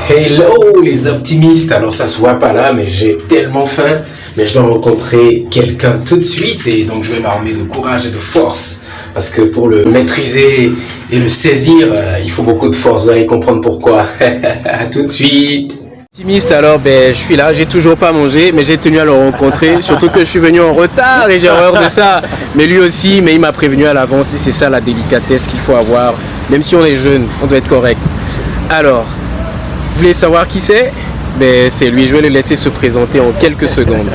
Hello les optimistes, alors ça se voit pas là mais j'ai tellement faim, mais je dois rencontrer quelqu'un tout de suite et donc je vais m'armer de courage et de force parce que pour le maîtriser et le saisir, il faut beaucoup de force, vous allez comprendre pourquoi. À tout de suite. Optimiste, alors je suis là, j'ai toujours pas mangé mais j'ai tenu à le rencontrer, surtout que je suis venu en retard et j'ai horreur de ça, mais lui aussi, mais il m'a prévenu à l'avance et c'est ça la délicatesse qu'il faut avoir, même si on est jeune, on doit être correct. Alors, vous voulez savoir qui c'est? C'est lui, je vais le laisser se présenter en quelques secondes.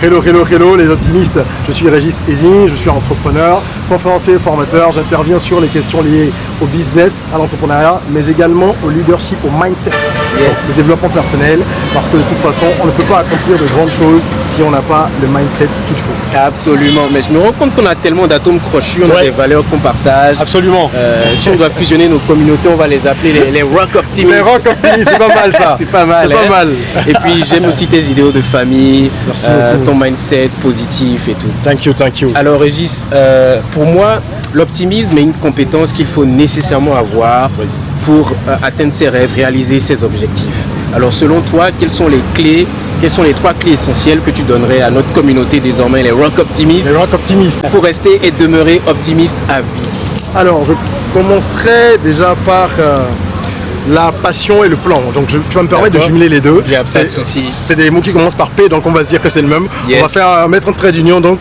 Hello les optimistes, je suis Régis Ezing, je suis entrepreneur, conférencier et formateur, j'interviens sur les questions liées au business, à l'entrepreneuriat, mais également au leadership, au mindset, le développement personnel, parce que de toute façon, on ne peut pas accomplir de grandes choses si on n'a pas le mindset qu'il faut. Absolument, mais je me rends compte qu'on a tellement d'atomes crochus, on a des valeurs qu'on partage. Absolument. Si on doit fusionner nos communautés, on va les appeler les Rock Optimistes. Les Rock Optimistes, c'est pas mal ça. C'est pas mal. C'est pas mal. Et puis j'aime aussi tes idéaux de famille, ton mindset positif et tout. Thank you. Alors Régis, pour moi, l'optimisme est une compétence qu'il faut nécessairement avoir pour atteindre ses rêves, réaliser ses objectifs. Alors selon toi, quelles sont les trois clés essentielles que tu donnerais à notre communauté désormais, les Rock Optimistes, pour rester et demeurer optimiste à vie? Alors je commencerai déjà par la passion et le plan. Donc tu vas me permettre de jumeler les deux. Il n'y a pas de souci. C'est des mots qui commencent par P, donc on va se dire que c'est le même. Yes. On va mettre un trait d'union, donc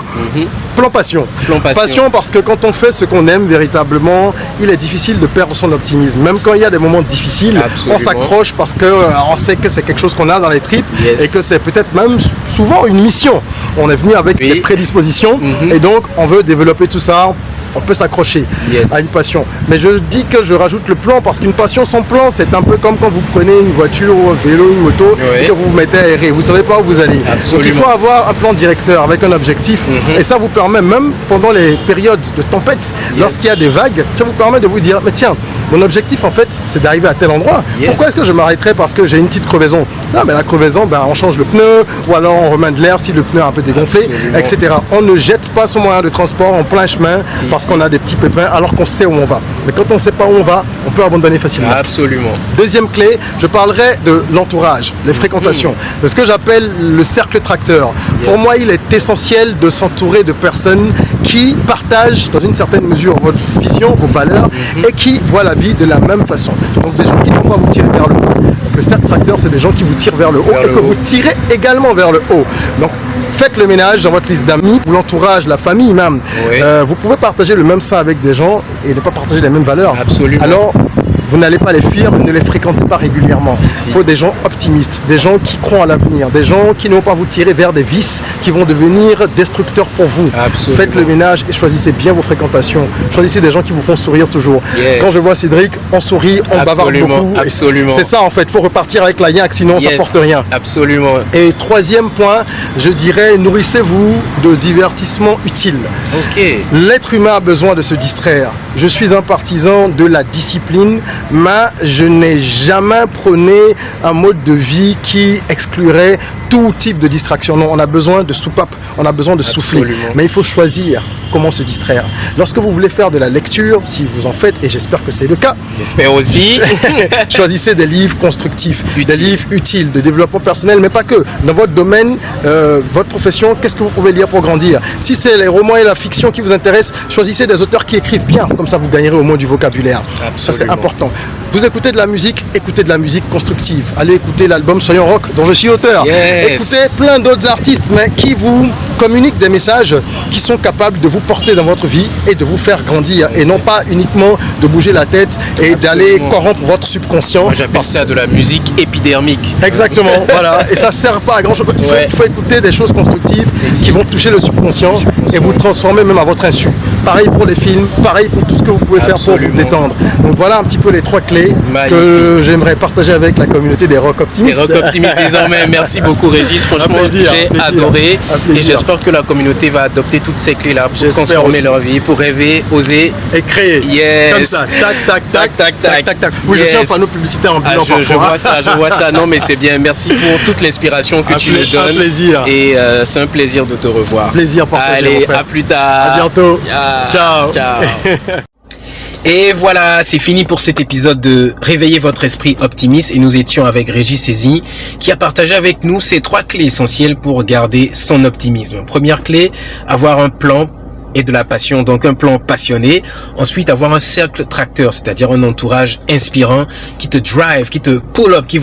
plan passion. Passion parce que quand on fait ce qu'on aime véritablement, il est difficile de perdre son optimisme. Même quand il y a des moments difficiles, on s'accroche parce qu'on sait que c'est quelque chose qu'on a dans les tripes et que c'est peut-être même souvent une mission. On est venu avec des prédispositions et donc on veut développer tout ça. On peut s'accrocher à une passion. Mais je dis que je rajoute le plan parce qu'une passion sans plan, c'est un peu comme quand vous prenez une voiture ou un vélo, une moto et que vous vous mettez à errer. Vous ne savez pas où vous allez. Donc il faut avoir un plan directeur avec un objectif. Et ça vous permet, même pendant les périodes de tempête, lorsqu'il y a des vagues, ça vous permet de vous dire, mais tiens, mon objectif en fait, c'est d'arriver à tel endroit. Pourquoi est-ce que je m'arrêterais parce que j'ai une petite crevaison? Non, mais la crevaison, on change le pneu ou alors on remet de l'air si le pneu est un peu dégonflé, etc. On ne jette pas son moyen de transport en plein chemin parce qu'on a des petits pépins alors qu'on sait où on va. Mais quand on ne sait pas où on va, on peut abandonner facilement. Absolument. Deuxième clé, je parlerai de l'entourage, les fréquentations. De ce que j'appelle le cercle tracteur. Pour moi, il est essentiel de s'entourer de personnes qui partagent dans une certaine mesure votre vision, vos valeurs et qui voient la vie de la même façon. Donc des gens qui ne vont pas vous tirer vers le bas. Donc le cercle tracteur, c'est des gens qui vous tirent vers le haut et que vous tirez également vers le haut. Donc faites le ménage dans votre liste d'amis ou l'entourage, la famille même. Vous pouvez partager le même sein avec des gens et ne pas partager les mêmes valeurs. Absolument. Alors, vous n'allez pas les fuir, mais ne les fréquentez pas régulièrement. Il faut des gens optimistes, des gens qui croient à l'avenir, des gens qui ne vont pas vous tirer vers des vices qui vont devenir destructeurs pour vous. Absolument. Faites le ménage et choisissez bien vos fréquentations. Choisissez des gens qui vous font sourire toujours. Quand je vois Cédric, on sourit, on bavarde beaucoup. Absolument. C'est ça en fait, il faut repartir avec la yak, sinon ça ne porte rien. Absolument. Et troisième point, je dirais, nourrissez-vous de divertissements utiles. L'être humain a besoin de se distraire. Je suis un partisan de la discipline, mais je n'ai jamais prôné un mode de vie qui exclurait tout type de distraction. Non, on a besoin de soupape, on a besoin de souffler. Mais il faut choisir comment se distraire. Lorsque vous voulez faire de la lecture, si vous en faites, et j'espère que c'est le cas, j'espère aussi, choisissez des livres constructifs, des livres utiles, de développement personnel, mais pas que. Dans votre domaine, votre profession, qu'est-ce que vous pouvez lire pour grandir? Si c'est les romans et la fiction qui vous intéressent, choisissez des auteurs qui écrivent bien, comme ça vous gagnerez au moins du vocabulaire. Ça c'est important. Vous écoutez de la musique, écoutez de la musique constructive. Allez écouter l'album Soyons Rock dont je suis auteur. Écoutez plein d'autres artistes mais qui vous communiquent des messages qui sont capables de vous porter dans votre vie et de vous faire grandir et non pas uniquement de bouger la tête et d'aller corrompre votre subconscient. Moi j'appelle ça de la musique épidermique. Exactement, voilà. Et ça ne sert pas à grand chose. Il faut écouter des choses constructives qui vont toucher le subconscient et vous le transformer même à votre insu. Pareil pour les films, pareil pour tout ce que vous pouvez faire pour vous détendre. Donc voilà un petit peu les trois clés que j'aimerais partager avec la communauté des Rock Optimistes. Les Rock Optimistes désormais. Merci beaucoup Régis, franchement j'ai adoré et j'espère que la communauté va adopter toutes ces clés-là pour transformer leur vie, pour rêver, oser et créer. Comme ça, tac. Oui, je suis un panneau publicitaire en bilan je vois ça. Non mais c'est bien, merci pour toute l'inspiration que tu me donnes. Un plaisir. Et c'est un plaisir de te revoir. Plaisir partagé. Allez, à plus tard. À bientôt. Ciao. Et voilà, c'est fini pour cet épisode de Réveiller votre esprit optimiste. Et nous étions avec Régis Saisie qui a partagé avec nous ces 3 clés essentielles pour garder son optimisme. Première clé, avoir un plan et de la passion, donc un plan passionné. Ensuite, avoir un cercle tracteur, c'est-à-dire un entourage inspirant qui te drive, qui te pull up, qui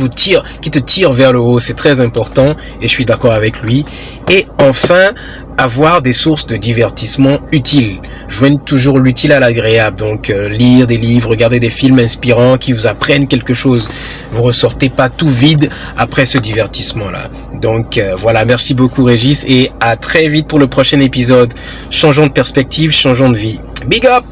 te tire vers le haut. C'est très important et je suis d'accord avec lui. Et enfin, avoir des sources de divertissement utiles. Joignez toujours l'utile à l'agréable. Donc, lire des livres, regarder des films inspirants qui vous apprennent quelque chose. Vous ressortez pas tout vide après ce divertissement-là. Donc, voilà. Merci beaucoup, Régis. Et à très vite pour le prochain épisode. Changeons de perspective, changeons de vie. Big up!